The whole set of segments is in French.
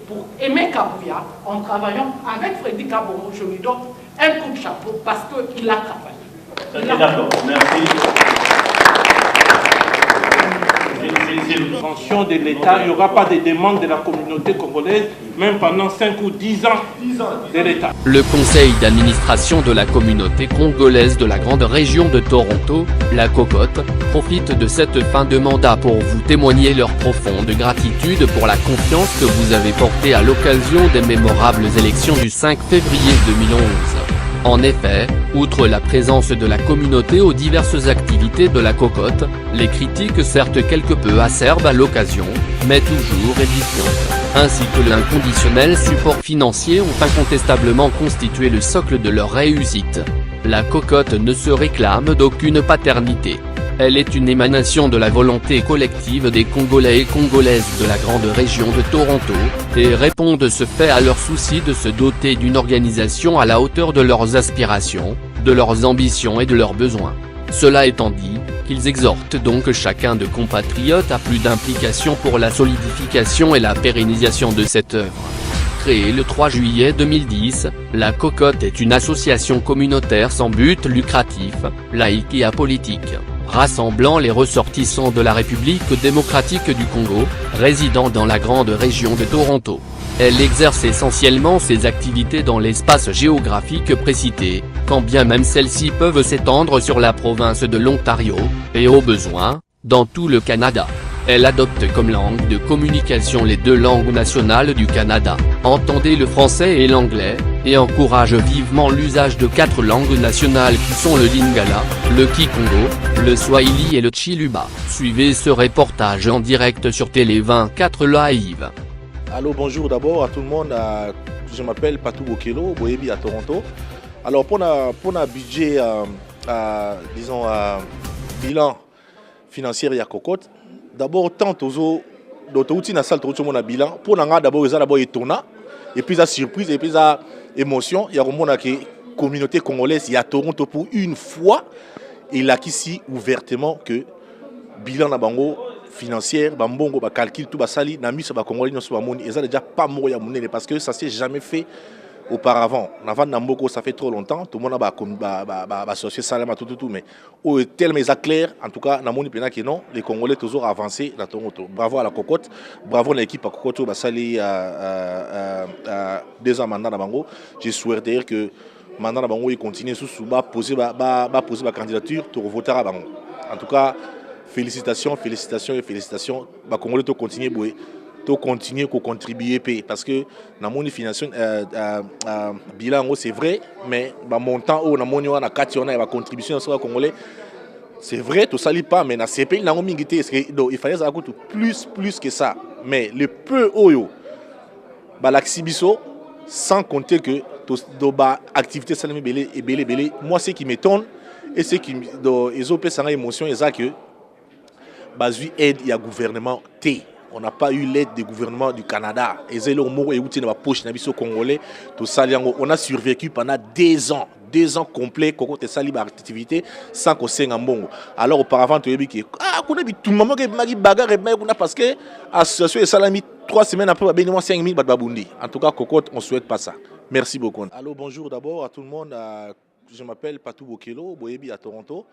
pour aimer Kabouya en travaillant avec Freddy Kabomo. Je lui donne un coup de chapeau parce qu'il a travaillé. D'accord, merci. L'intervention de l'État, il n'y aura pas de demande de la communauté congolaise, même pendant 5 ou 10 ans de l'État. Le conseil d'administration de la communauté congolaise de la grande région de Toronto, la Cocotte, profite de cette fin de mandat pour vous témoigner leur profonde gratitude pour la confiance que vous avez portée à l'occasion des mémorables élections du 5 février 2011. En effet, outre la présence de la communauté aux diverses activités de la Cocotte, les critiques certes quelque peu acerbes à l'occasion, mais toujours édifiantes, ainsi que l'inconditionnel support financier ont incontestablement constitué le socle de leur réussite. La Cocotte ne se réclame d'aucune paternité. Elle est une émanation de la volonté collective des Congolais et Congolaises de la grande région de Toronto, et répond de ce fait à leur souci de se doter d'une organisation à la hauteur de leurs aspirations, de leurs ambitions et de leurs besoins. Cela étant dit, qu'ils exhortent donc chacun de compatriotes à plus d'implication pour la solidification et la pérennisation de cette œuvre. Créée le 3 juillet 2010, la Cocotte est une association communautaire sans but lucratif, laïque et apolitique, rassemblant les ressortissants de la République démocratique du Congo, résidant dans la grande région de Toronto. Elle exerce essentiellement ses activités dans l'espace géographique précité, quand bien même celles-ci peuvent s'étendre sur la province de l'Ontario, et au besoin, dans tout le Canada. Elle adopte comme langue de communication les deux langues nationales du Canada, entendez le français et l'anglais, et encourage vivement l'usage de 4 langues nationales qui sont le Lingala, le Kikongo, le Swahili et le Chiluba. Suivez ce reportage en direct sur Télé 24 Live. Alors bonjour d'abord à tout le monde, je m'appelle Patou Bokelo, Boyebi à Toronto. Alors pour un budget, disons, bilan financier à Cocotte, d'abord tant aux d'autres na salle tout mon bilan pour n'anga d'abord étonnant et puis la surprise et puis la émotion. Il y a une communauté congolaise il y a Toronto pour une fois il a ici ouvertement que bilan na bango financière bambongo ba calcul tout ba sali na miso ba congolais no so ba moni eza déjà pas moya monene parce que ça s'est jamais fait auparavant. Avant Namboko, ça fait trop longtemps. Tout le monde a associé Salama, tout, mais tellement clair, en tout cas, Namoni Pena qui non, les Congolais toujours avancé dans Toronto. Bravo à la Cocotte, bravo à l'équipe à Cocotte, Basali 2 ans mandat Nabango. Je souhaite dire que mandat Nabango il continue sous poser la candidature pour voter à Bango. En tout cas, félicitations. Les Congolais continuent à continuer à contribuer parce que dans mon financement bilan c'est vrai mais le montant où on a la contribution sur les Congolais c'est vrai tout ça pas mais dans ces pays il fallait ça coûte plus que ça mais le peu oyo l'axibiso sans compter que activité salami belé moi ce qui m'étonne et ce qui ils ont fait ça émotion et ça que basu aide il y a gouvernement T. On n'a pas eu l'aide du gouvernement du Canada. On a survécu pendant 2 ans. 2 ans complets, Cocotte sali ba activité sans qu'on s'en mbongo. Alors auparavant tu as dit que tout le monde qui m'a bagarre parce que association salami 3 semaines après ben 5 000 babundi. En tout cas Cocotte on souhaite pas ça. Merci beaucoup. Alors bonjour d'abord à tout le monde. Je m'appelle Patou Bokelo, Boyebi à Toronto.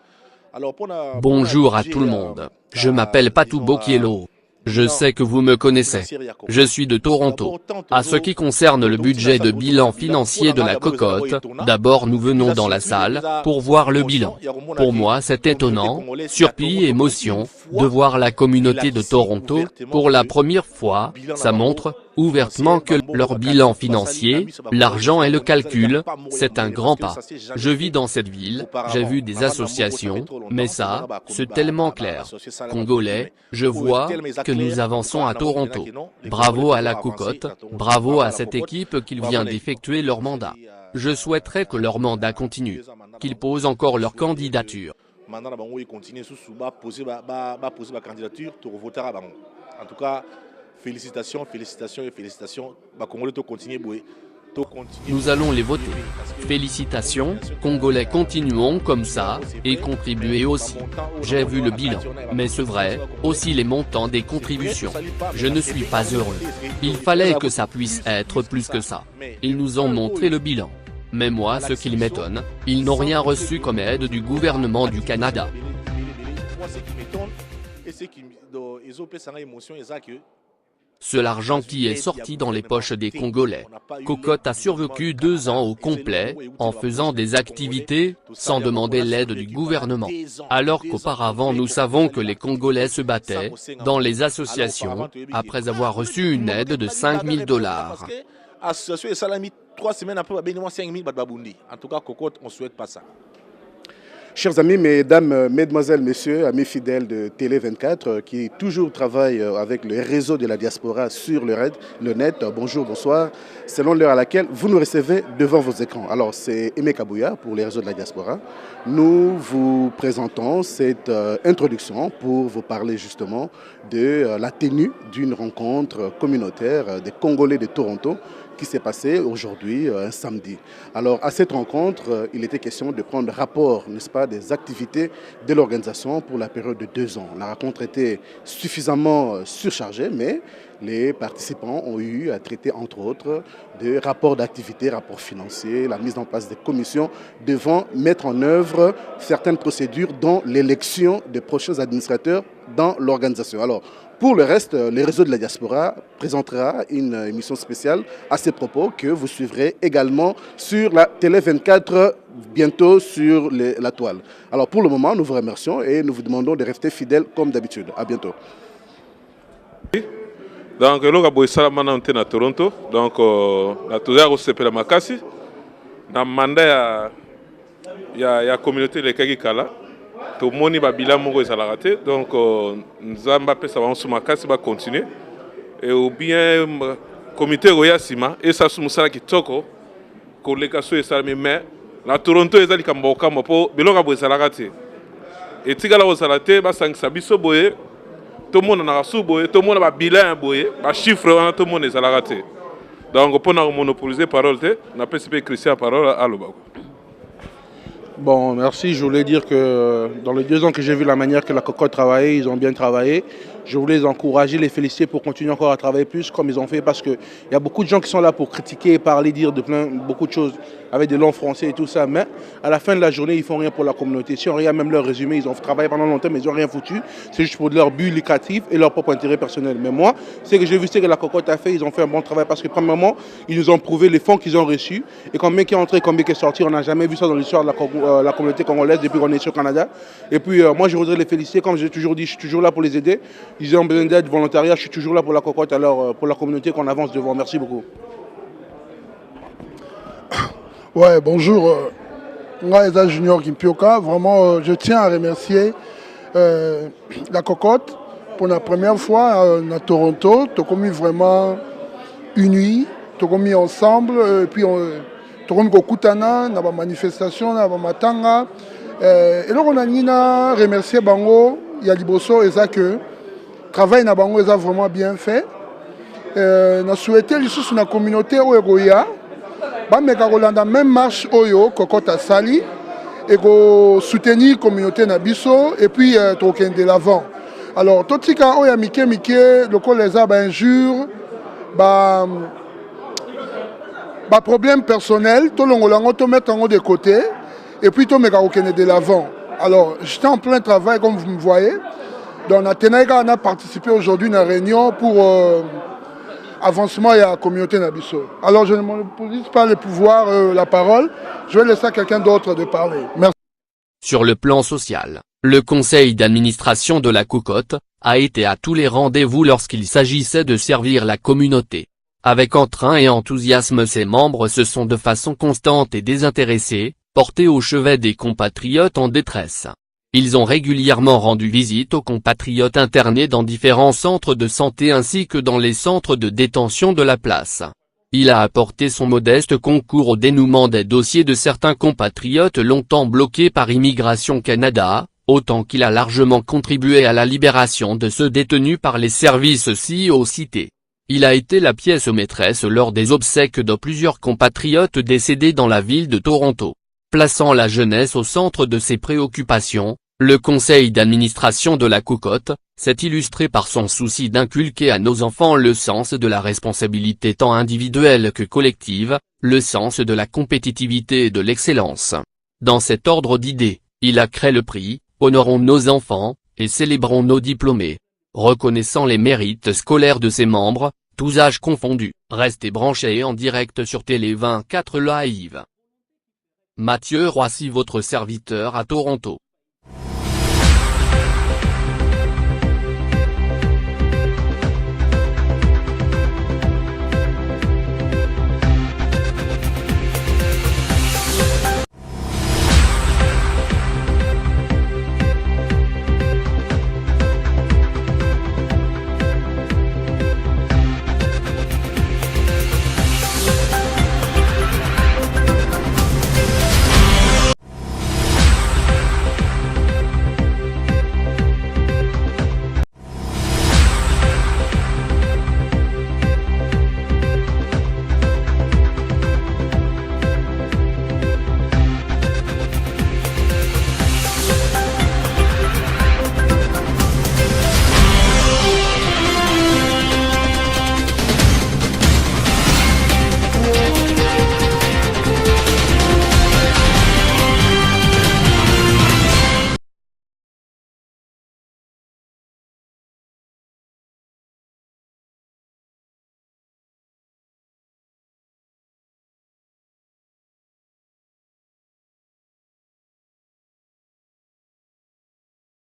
Alors bonjour à tout le monde. Je m'appelle Patou Bokelo. Je sais que vous me connaissez. Je suis de Toronto. À ce qui concerne le budget de bilan financier de la Cocotte, d'abord nous venons dans la salle pour voir le bilan. Pour moi c'est étonnant, surpris et émotion, de voir la communauté de Toronto, pour la première fois, ça montre ouvertement que leur bilan financier, l'argent et le calcul, c'est un grand pas. Je vis dans cette ville, j'ai vu des associations, mais ça, c'est tellement clair. Congolais, je vois que nous avançons à Toronto. Bravo à la Cocotte, bravo à cette équipe qui vient d'effectuer leur mandat. Je souhaiterais que leur mandat continue, qu'ils posent encore leur candidature. En tout cas, félicitations. Congolais continuer Nous allons les voter. Félicitations, Congolais, continuons comme ça, et contribuez aussi. J'ai vu le bilan, mais c'est vrai, aussi les montants des contributions. Je ne suis pas heureux. Il fallait que ça puisse être plus que ça. Ils nous ont montré le bilan. Mais moi, ce qui m'étonne, ils n'ont rien reçu comme aide du gouvernement du Canada. C'est l'argent qui est sorti dans les poches des Congolais. Cocotte a survécu 2 ans au complet, en faisant des activités, sans demander l'aide du gouvernement. Alors qu'auparavant nous savons que les Congolais se battaient, dans les associations, après avoir reçu une aide de 5 000 $. Association et salami 3 semaines après, bénémois 5 000 babundi. En tout cas, Cocotte, on ne souhaite pas ça. Chers amis, mesdames, mesdemoiselles, messieurs, amis fidèles de Télé 24 qui toujours travaillent avec le réseau de la diaspora sur le net, bonjour, bonsoir, selon l'heure à laquelle vous nous recevez devant vos écrans. Alors, c'est Aimé Kabouya pour les réseaux de la diaspora. Nous vous présentons cette introduction pour vous parler justement de la tenue d'une rencontre communautaire des Congolais de Toronto qui s'est passée aujourd'hui, un samedi. Alors, à cette rencontre, il était question de prendre rapport, n'est-ce pas, des activités de l'organisation pour la période de 2 ans. La rencontre était suffisamment surchargée, mais les participants ont eu à traiter, entre autres, de rapports d'activité, rapports financiers, la mise en place des commissions devant mettre en œuvre certaines procédures, dont l'élection des prochains administrateurs dans l'organisation. Alors, pour le reste, les réseaux de la diaspora présentera une émission spéciale à ces propos que vous suivrez également sur la Télé 24, bientôt sur la toile. Alors pour le moment, nous vous remercions et nous vous demandons de rester fidèles comme d'habitude. À bientôt. Donc, le Gabo est salamana à Toronto. Donc, la Toza s'appelle Makasi. Dans le mandat, il y a la communauté de Kagikala. Tout le monde va bilan mongo est raté. Donc, nous avons fait ça sur Makasi va continuer. Et ou bien comité Roya Sima et ça sous Moussala qui toko. Collègues et ça mais la Toronto est allé comme Boka pour bilan Gabo est raté. Et tigala aux raté, bah sang sabiso boye. Tout le monde a reçu boye, tout le monde a bilan boye, bah chiffre tout le monde est raté. Donc, pour nous monopoliser parole, on a pas Christian parole à l'Obago. Bon, merci. Je voulais dire que dans les 2 ans que j'ai vu la manière que la Cocotte travaillait, ils ont bien travaillé. Je voulais les encourager, les féliciter pour continuer encore à travailler plus comme ils ont fait parce qu'il y a beaucoup de gens qui sont là pour critiquer, parler, dire beaucoup de choses avec des longs français et tout ça. Mais à la fin de la journée, ils font rien pour la communauté. Si on regarde même leur résumé, ils ont travaillé pendant longtemps mais ils n'ont rien foutu. C'est juste pour leur but lucratif et leur propre intérêt personnel. Mais moi, ce que j'ai vu, c'est que la Cocotte a fait, ils ont fait un bon travail parce que premièrement, ils nous ont prouvé les fonds qu'ils ont reçus et combien qui est entré, combien qui est sorti. On n'a jamais vu ça dans l'histoire de la communauté congolaise depuis qu'on est sur le Canada. Et puis moi, je voudrais les féliciter. Comme j'ai toujours dit, je suis toujours là pour les aider. Ils ont besoin d'aide, volontariat, je suis toujours là pour la Cocotte, alors pour la communauté qu'on avance devant. Merci beaucoup. Ouais, bonjour. Moi, Eza Junior Kimpioka. Vraiment, je tiens à remercier la Cocotte pour la première fois à Toronto. Nous sommes vraiment unis, nous sommes mis ensemble. Et puis, nous sommes Kutana, dans la manifestation, dans la matanga. Et là, on a remercié Bango, Yaliboso et Zake. Le travail na bango est vraiment bien fait. On a souhaité sur la communauté Oegoya, la même marche Oyo, Cocotte a sali, et soutenir la communauté Nabiso, et puis token de l'avant. Alors, tout ce qui est Mike, le col les a injures, problème personnel, tout le monde mettre de côté, et puis tout le monde de l'avant. Alors, j'étais en plein travail, comme vous me voyez. Donc, on a participé aujourd'hui à une réunion pour avancement de la communauté Nabiso. Alors, je ne monopolise pas le pouvoir, la parole. Je vais laisser à quelqu'un d'autre de parler. Merci. Sur le plan social, le conseil d'administration de la Cocotte a été à tous les rendez-vous lorsqu'il s'agissait de servir la communauté. Avec entrain et enthousiasme, ses membres se sont de façon constante et désintéressée, portés au chevet des compatriotes en détresse. Ils ont régulièrement rendu visite aux compatriotes internés dans différents centres de santé ainsi que dans les centres de détention de la place. Il a apporté son modeste concours au dénouement des dossiers de certains compatriotes longtemps bloqués par Immigration Canada, autant qu'il a largement contribué à la libération de ceux détenus par les services ci-haut cités. Il a été la pièce maîtresse lors des obsèques de plusieurs compatriotes décédés dans la ville de Toronto. Plaçant la jeunesse au centre de ses préoccupations, le conseil d'administration de la Cocotte s'est illustré par son souci d'inculquer à nos enfants le sens de la responsabilité tant individuelle que collective, le sens de la compétitivité et de l'excellence. Dans cet ordre d'idées, il a créé le prix « Honorons nos enfants » et célébrons nos diplômés. Reconnaissant les mérites scolaires de ses membres, tous âges confondus. Restez branchés en direct sur Télé 24 Live. Mathieu Roissy, votre serviteur à Toronto.